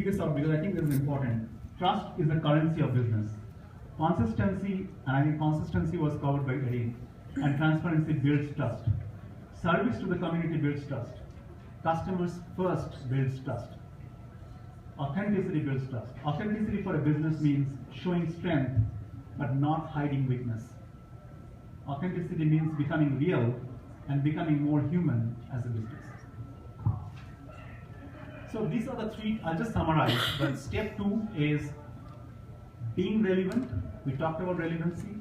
this out because I think this is important. Trust is the currency of business. Consistency, and I think consistency was covered by Eddie, and transparency builds trust. Service to the community builds trust. Customers first builds trust. Authenticity builds trust. Authenticity for a business means showing strength but not hiding weakness. Authenticity means becoming real and becoming more human as a business. So these are the three, I'll just summarize, but step 2 is being relevant. We talked about relevancy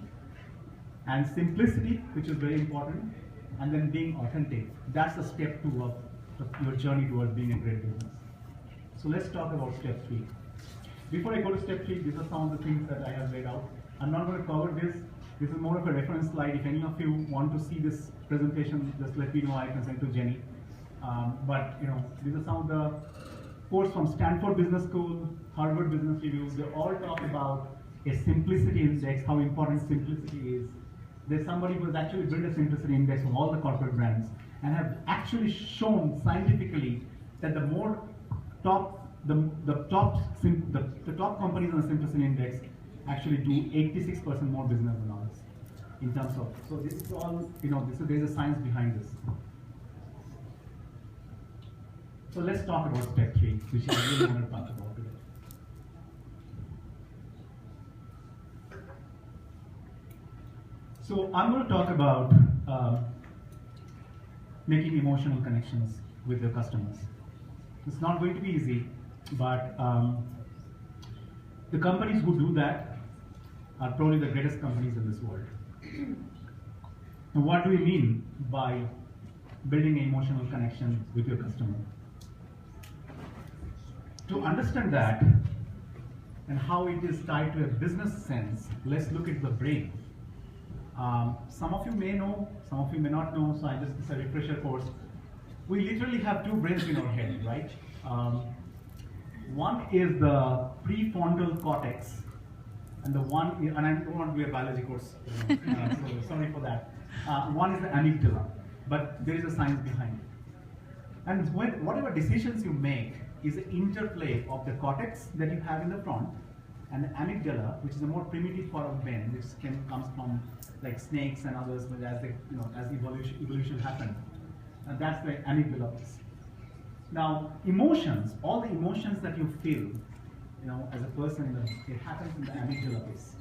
and simplicity, which is very important, and then being authentic. That's the step 2 of your journey towards being a great business. So let's talk about step 3. Before I go to step 3, these are some of the things that I have laid out. I'm not going to cover this. This is more of a reference slide. If any of you want to see this presentation, just let me know. I can send to Jenny. But these are some of the quotes from Stanford Business School, Harvard Business Review. They all talk about a simplicity index, how important simplicity is. There's somebody who has actually built a simplicity index of all the corporate brands and have actually shown scientifically that the more the top companies on the simplicity index actually do 86% more business than others in terms of. So this is all, there's a science behind this. So let's talk about step 3, which I really want to talk about today. So I'm going to talk about making emotional connections with your customers. It's not going to be easy, but the companies who do that are probably the greatest companies in this world. And what do we mean by building an emotional connection with your customer? To understand that and how it is tied to a business sense, let's look at the brain. Some of you may know, some of you may not know, so it's a refresher course. We literally have 2 brains in our head, right? One is the prefrontal cortex, and the one, and I don't want to be a biology course, so sorry for that. One is the amygdala, but there is a science behind it. And whatever decisions you make is an interplay of the cortex that you have in the front and the amygdala, which is a more primitive part of brain, which comes from like snakes and others, but as evolution happened. And that's the amygdala piece. Now, emotions, all the emotions that you feel, as a person, it happens in the amygdala piece.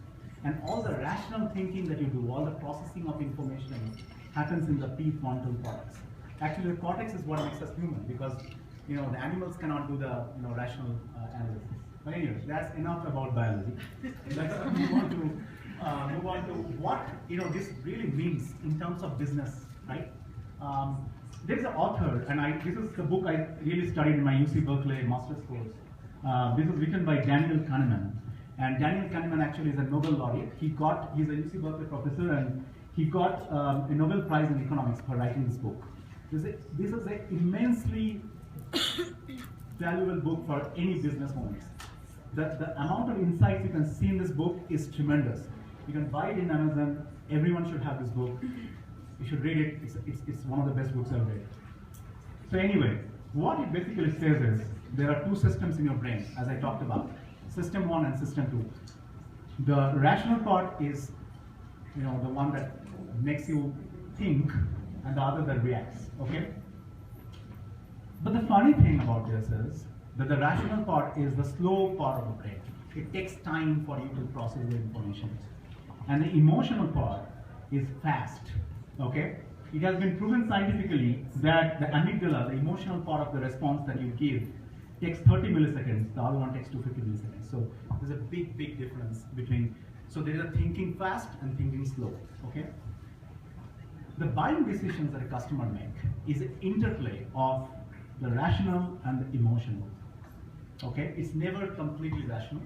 And all the rational thinking that you do, all the processing of information happens in the prefrontal cortex. Actually, the cortex is what makes us human, because the animals cannot do the rational analysis. But anyway, that's enough about biology. Let's move on to what this really means in terms of business, right? There's an author, and this is the book I really studied in my UC Berkeley master's course. This was written by Daniel Kahneman, and Daniel Kahneman actually is a Nobel laureate. He's a UC Berkeley professor, and he got a Nobel Prize in economics for writing this book. This is an immensely valuable book for any business owners. The amount of insights you can see in this book is tremendous. You can buy it in Amazon. Everyone should have this book. You should read it. It's one of the best books I've read. So anyway, what it basically says is there are 2 systems in your brain, as I talked about, system 1 and system 2. The rational part is the one that makes you think, and the other that reacts, okay? But the funny thing about this is that the rational part is the slow part of the brain. It takes time for you to process the information. And the emotional part is fast, okay? It has been proven scientifically that the amygdala, the emotional part of the response that you give, takes 30 milliseconds, the other one takes 250 milliseconds. So there's a big, big difference between, so there is a thinking fast and thinking slow, okay? The buying decisions that a customer makes is an interplay of the rational and the emotional, okay? It's never completely rational,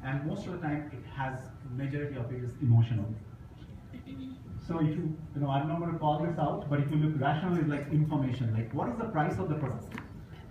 and most of the time it has, majority of it is emotional. So if I'm not going to call this out, but if you look, rational is like information, like what is the price of the product?